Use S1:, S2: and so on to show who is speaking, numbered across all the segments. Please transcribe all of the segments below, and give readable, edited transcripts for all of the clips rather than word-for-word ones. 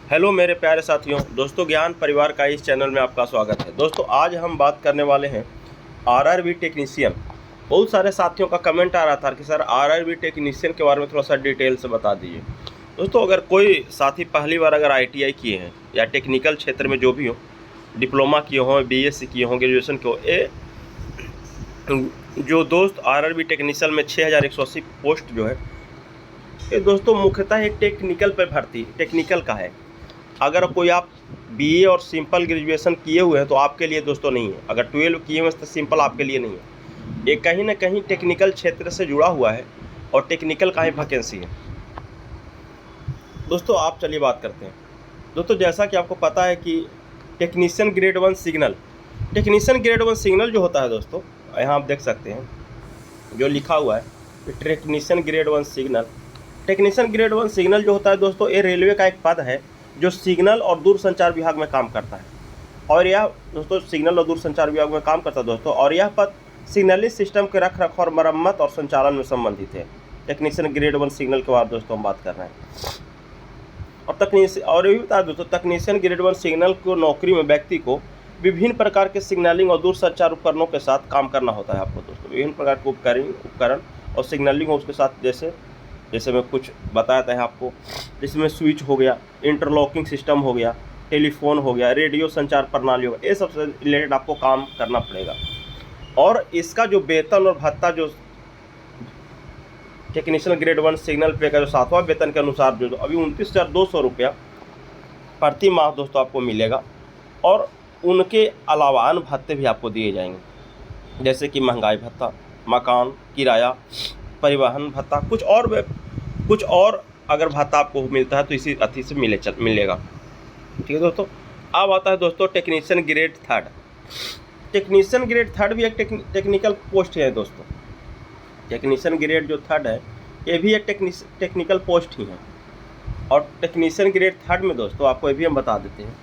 S1: Hello मेरे प्यारे साथियों, दोस्तों ज्ञान परिवार का इस चैनल में आपका स्वागत है। दोस्तों आज हम बात करने वाले हैं आरआरबी टेक्नीशियन। बहुत सारे साथियों का कमेंट आ रहा था कि सर आरआरबी टेक्नीशियन के बारे में थोड़ा सा डिटेल से बता दीजिए। दोस्तों अगर कोई साथी पहली बार अगर आईटीआई किए हैं या टेक्निकल क्षेत्र में जो भी हो, डिप्लोमा किए हों, बीएससी किए हों, ग्रेजुएशन किए हो, ये जो दोस्त आरआरबी टेक्नीशियन में 6180 पोस्ट जो है, ये दोस्तों मुख्यतः एक टेक्निकल पर भर्ती टेक्निकल का है। अगर कोई आप बीए और सिंपल ग्रेजुएशन किए हुए हैं तो आपके लिए दोस्तों नहीं है। अगर 12 किए हुए हैं तो सिंपल आपके लिए नहीं है। ये कहीं ना कहीं टेक्निकल क्षेत्र से जुड़ा हुआ है और टेक्निकल का ही वैकेंसी है। दोस्तों आप चलिए बात करते हैं। दोस्तों जैसा कि आपको पता है कि technician grade 1 signal, technician grade 1 signal जो होता है दोस्तों, यहाँ आप देख सकते हैं जो लिखा हुआ है technician grade 1 signal. Technician grade 1 signal जो होता है दोस्तों, ये रेलवे का एक पद है जो सिग्नल और दूरसंचार विभाग में काम करता है। और यह दोस्तों सिग्नल और दूरसंचार विभाग में काम करता है दोस्तों, और यह पद सिग्नलिंग सिस्टम के रख रखाव, मरम्मत और संचालन में संबंधित है। टेक्नीशियन ग्रेड 1 सिग्नल के बाद दोस्तों हम बात कर रहे हैं। और ये भी बता दोस्तों, टेक्नीशियन ग्रेड 1 सिग्नल को नौकरी में व्यक्ति को विभिन्न प्रकार के सिग्नलिंग और दूरसंचार उपकरणों के साथ काम करना होता है। आपको दोस्तों विभिन्न प्रकार के उपकरण और सिग्नलिंग उसके साथ, जैसे मैं कुछ बताया था आपको, जिसमें स्विच हो गया, इंटरलॉकिंग सिस्टम हो गया, टेलीफोन हो गया, रेडियो संचार प्रणाली हो गया, ये सबसे रिलेटेड आपको काम करना पड़ेगा। और इसका जो वेतन और भत्ता जो टेक्नीशियन ग्रेड 1 सिग्नल पे का जो 7वां वेतन के अनुसार जो अभी 29,200 रुपया प्रति माह दोस्तों आपको मिलेगा। और उनके अलावा अन्य भत्ते भी आपको दिए जाएंगे, जैसे कि महंगाई भत्ता, मकान किराया, परिवहन भत्ता, कुछ और अगर भत्ता आपको मिलता है तो इसी अति से मिलेगा। ठीक है दोस्तों। अब आता है दोस्तों टेक्नीशियन ग्रेड 3। टेक्नीशियन ग्रेड 3 भी एक टेक्निकल पोस्ट है दोस्तों। टेक्नीशियन ग्रेड जो 3 है ये भी एक टेक्निकल पोस्ट ही है। और टेक्नीशियन ग्रेड 3 में दोस्तों आपको ये भी हम बता देते हैं,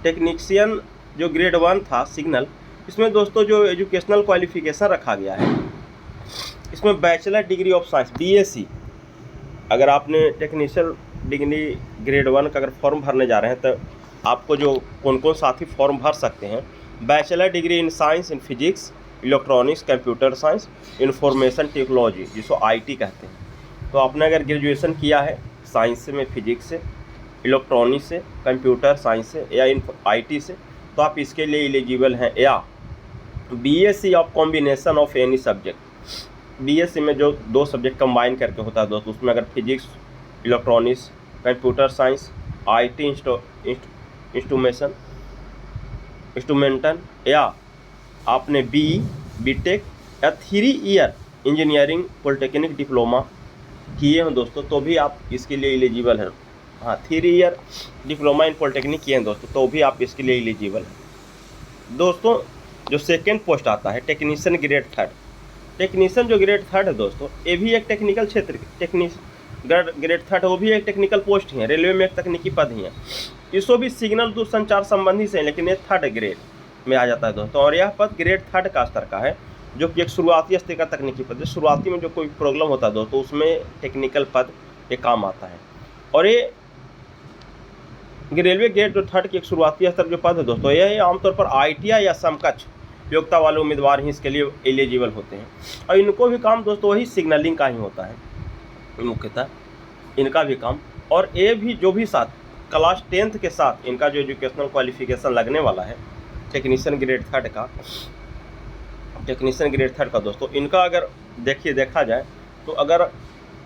S1: टेक्नीशियन जो ग्रेड 1 था सिग्नल, इसमें दोस्तों जो एजुकेशनल क्वालिफिकेशन रखा गया है, इसमें bachelor degree of science BSc. अगर आपने टेक्नीशियन डिग्री ग्रेड 1 का अगर फॉर्म भरने जा रहे हैं तो आपको जो कौन साथी फॉर्म भर सकते हैं, bachelor degree in science, in physics, electronics, computer science, information technology, जिसको आईटी कहते हैं। तो आपने अगर ग्रेजुएशन किया है साइंस से, में फिजिक्स से, इलेक्ट्रॉनिक्स से, कंप्यूटर साइंस से या आईटी से, तो आप इसके लिए एलिजिबल हैं। या BSc of combination of any subject, BSc में जो 2 सब्जेक्ट कंबाइन करके होता है दोस्तों, उसमें अगर physics, electronics, computer science, IT instrumentation, या आपने बीटेक या 3 ईयर इंजीनियरिंग पॉलिटेक्निक डिप्लोमा किए हैं दोस्तों, तो भी आप इसके लिए एलिजिबल हैं। हाँ, 3 ईयर डिप्लोमा इन पॉलिटेक्निक किए हैं दोस्तों, तो भी आप इसके लिए एलिजिबल हैं दोस्तों। जो सेकेंड पोस्ट आता है टेक्नीशियन ग्रेड 3। टेक्नीशियन जो ग्रेड 3 है दोस्तों, ये भी एक टेक्निकल क्षेत्र, ग्रेड 3 वो भी एक टेक्निकल पोस्ट ही है, रेलवे में एक तकनीकी पद ही है। इसको भी सिग्नल दूरसंचार संबंधी से, लेकिन ये 3rd ग्रेड में आ जाता है दोस्तों। और यह पद ग्रेड 3 का स्तर का है, जो कि एक शुरुआती स्तर का तकनीकी पद है। शुरुआती में जो कोई प्रॉब्लम होता है दोस्तों, उसमें टेक्निकल पद ये काम आता है। और ये रेलवे ग्रेड जो 3rd की एक शुरुआती स्तर जो पद है दोस्तों, यह आमतौर पर आईटीआई या समकक्ष योग्यता वाले उम्मीदवार ही इसके लिए एलिजिबल होते हैं। और इनको भी काम दोस्तों वही सिग्नलिंग का ही होता है मुख्यतः, इनका भी काम। और ये भी जो भी साथ क्लास 10th के साथ इनका जो एजुकेशनल क्वालिफिकेशन लगने वाला है टेक्नीशियन ग्रेड 3 का दोस्तों, इनका अगर देखा जाए तो अगर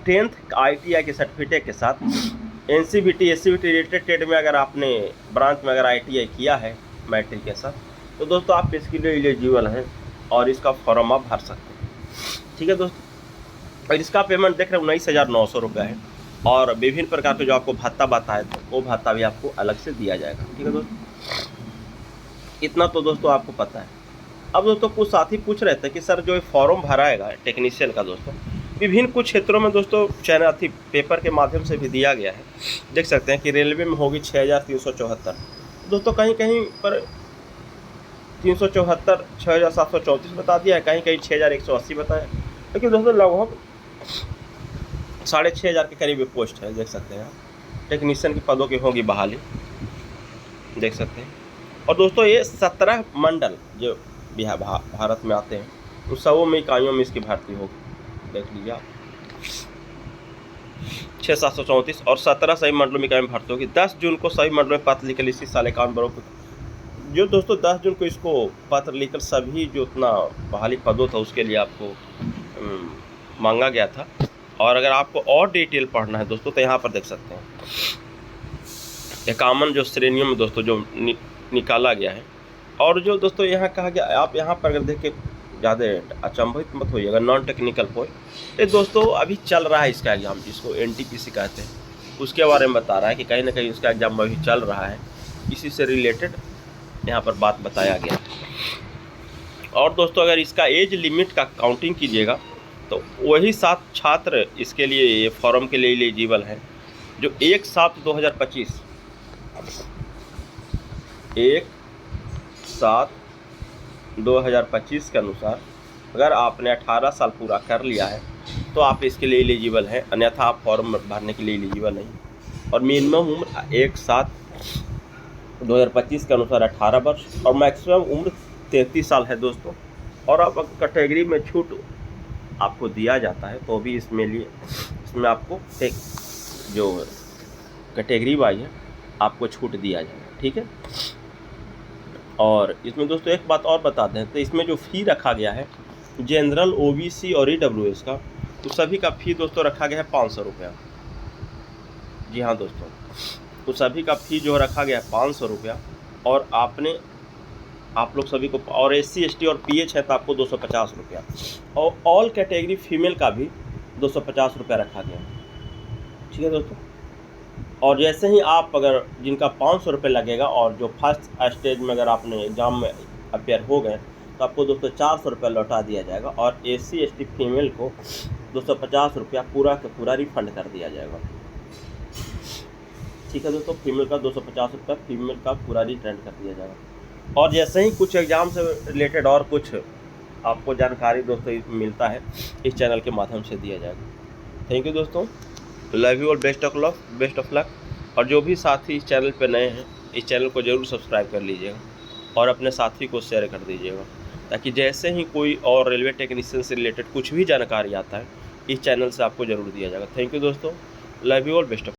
S1: 10th आईटीआई के सर्टिफिकेट के साथ एनसीबीटी एससीबीटी रिलेटेड ट्रेड में अगर आपने ब्रांच में अगर आईटीआई किया है मैट्रिक के साथ, तो दोस्तों आप इसके लिए एलिजिबल हैं और इसका फॉर्म आप भर सकते हैं। ठीक है दोस्तों। और इसका पेमेंट देख रहे हैं 19,900 रुपये है। और विभिन्न प्रकार के जो आपको भत्ता बताए थे, वो भत्ता भी आपको अलग से दिया जाएगा। ठीक है दोस्तों, इतना तो दोस्तों आपको पता है। अब दोस्तों कुछ साथी पूछ रहे थे कि सर जो फॉर्म भराएगा टेक्नीशियन का दोस्तों, विभिन्न कुछ क्षेत्रों में दोस्तों चयनार्थी पेपर के माध्यम से भी दिया गया है। देख सकते हैं कि रेलवे में होगी 6,374 दोस्तों, कहीं कहीं पर 374, 6,734 बता दिया है, कहीं कहीं 6,180 बताया। लेकिन दोस्तों लगभग 6,500 के करीब पोस्ट है, देख सकते हैं। टेक्नीशियन के पदों की होगी बहाली, देख सकते हैं। और दोस्तों ये 17 मंडल जो भारत में आते हैं उन सबों में इकाइयों में इसकी भर्ती होगी, देख लीजिए आप। 6734 और 17 सभी मंडलों में इकाई में भर्ती होगी। 10 जून को सभी मंडलों में पत्र लिखकर इसी साल एकाउंट बरों जो दोस्तों 10 जून को इसको पत्र लिखकर सभी जो उतना बहाली पदों था उसके लिए आपको मांगा गया था। और अगर आपको और डिटेल पढ़ना है दोस्तों तो यहाँ पर देख सकते हैं 51 जो श्रेणियों में दोस्तों जो निकाला गया है। और जो दोस्तों यहाँ कहा गया, आप यहाँ पर अगर देखें ज़्यादा अचंभित मत होइएगा, नॉन टेक्निकल पॉइंट ये दोस्तों अभी चल रहा है इसका एग्ज़ाम, जिसको NTPC कहते हैं, उसके बारे में बता रहा है कि कहीं ना कहीं इसका एग्ज़ाम अभी चल रहा है, इसी से रिलेटेड यहाँ पर बात बताया गया। और दोस्तों अगर इसका एज लिमिट का काउंटिंग कीजिएगा तो वही 7 छात्र इसके लिए ये फॉर्म के लिए एलिजिबल हैं जो 1/7/2025 1/7/2025 के अनुसार अगर आपने 18 साल पूरा कर लिया है तो आप इसके लिए एलिजिबल हैं, अन्यथा आप फॉर्म भरने के लिए एलिजिबल नहीं। और मिनिमम उम्र 1/7/2025 के अनुसार 18 वर्ष और मैक्सिमम उम्र 33 साल है दोस्तों। और अब कैटेगरी में छूट आपको दिया जाता है तो भी इसमें आपको एक जो कैटेगरी वाइज है आपको छूट दिया जाएगा, ठीक है। और इसमें दोस्तों एक बात और बता दें तो इसमें जो फ़ी रखा गया है जनरल, OBC और EWS का, तो सभी का फ़ी दोस्तों रखा गया है 500 रुपया। जी हाँ दोस्तों, तो सभी का फ़ी जो रखा गया है 500 रुपया। और आप लोग सभी को, और SC ST और PH है तो आपको 250 रुपया, और ऑल कैटेगरी फीमेल का भी 250 रुपया रखा गया है, ठीक है दोस्तों। और जैसे ही आप अगर जिनका 500 रुपये लगेगा और जो फर्स्ट स्टेज में अगर आपने एग्ज़ाम में अपेयर हो गए तो आपको दोस्तों 400 रुपया लौटा दिया जाएगा। और SC ST फीमेल को 250 रुपया पूरा का पूरा रिफंड कर दिया जाएगा, ठीक है दोस्तों। फीमेल का 250 रुपया फीमेल का पूरा रिटर्न कर दिया जाएगा। और जैसे ही कुछ एग्ज़ाम से रिलेटेड और कुछ आपको जानकारी दोस्तों मिलता है इस चैनल के माध्यम से दिया जाएगा। थैंक यू दोस्तों, लव यू और बेस्ट ऑफ लक। और जो भी साथी इस चैनल पर नए हैं इस चैनल को ज़रूर सब्सक्राइब कर लीजिएगा और अपने साथी को शेयर कर दीजिएगा, ताकि जैसे ही कोई और रेलवे टेक्नीशियन से रिलेटेड कुछ भी जानकारी आता है इस चैनल से आपको ज़रूर दिया जाएगा। थैंक यू दोस्तों, लव यू और बेस्ट ऑफ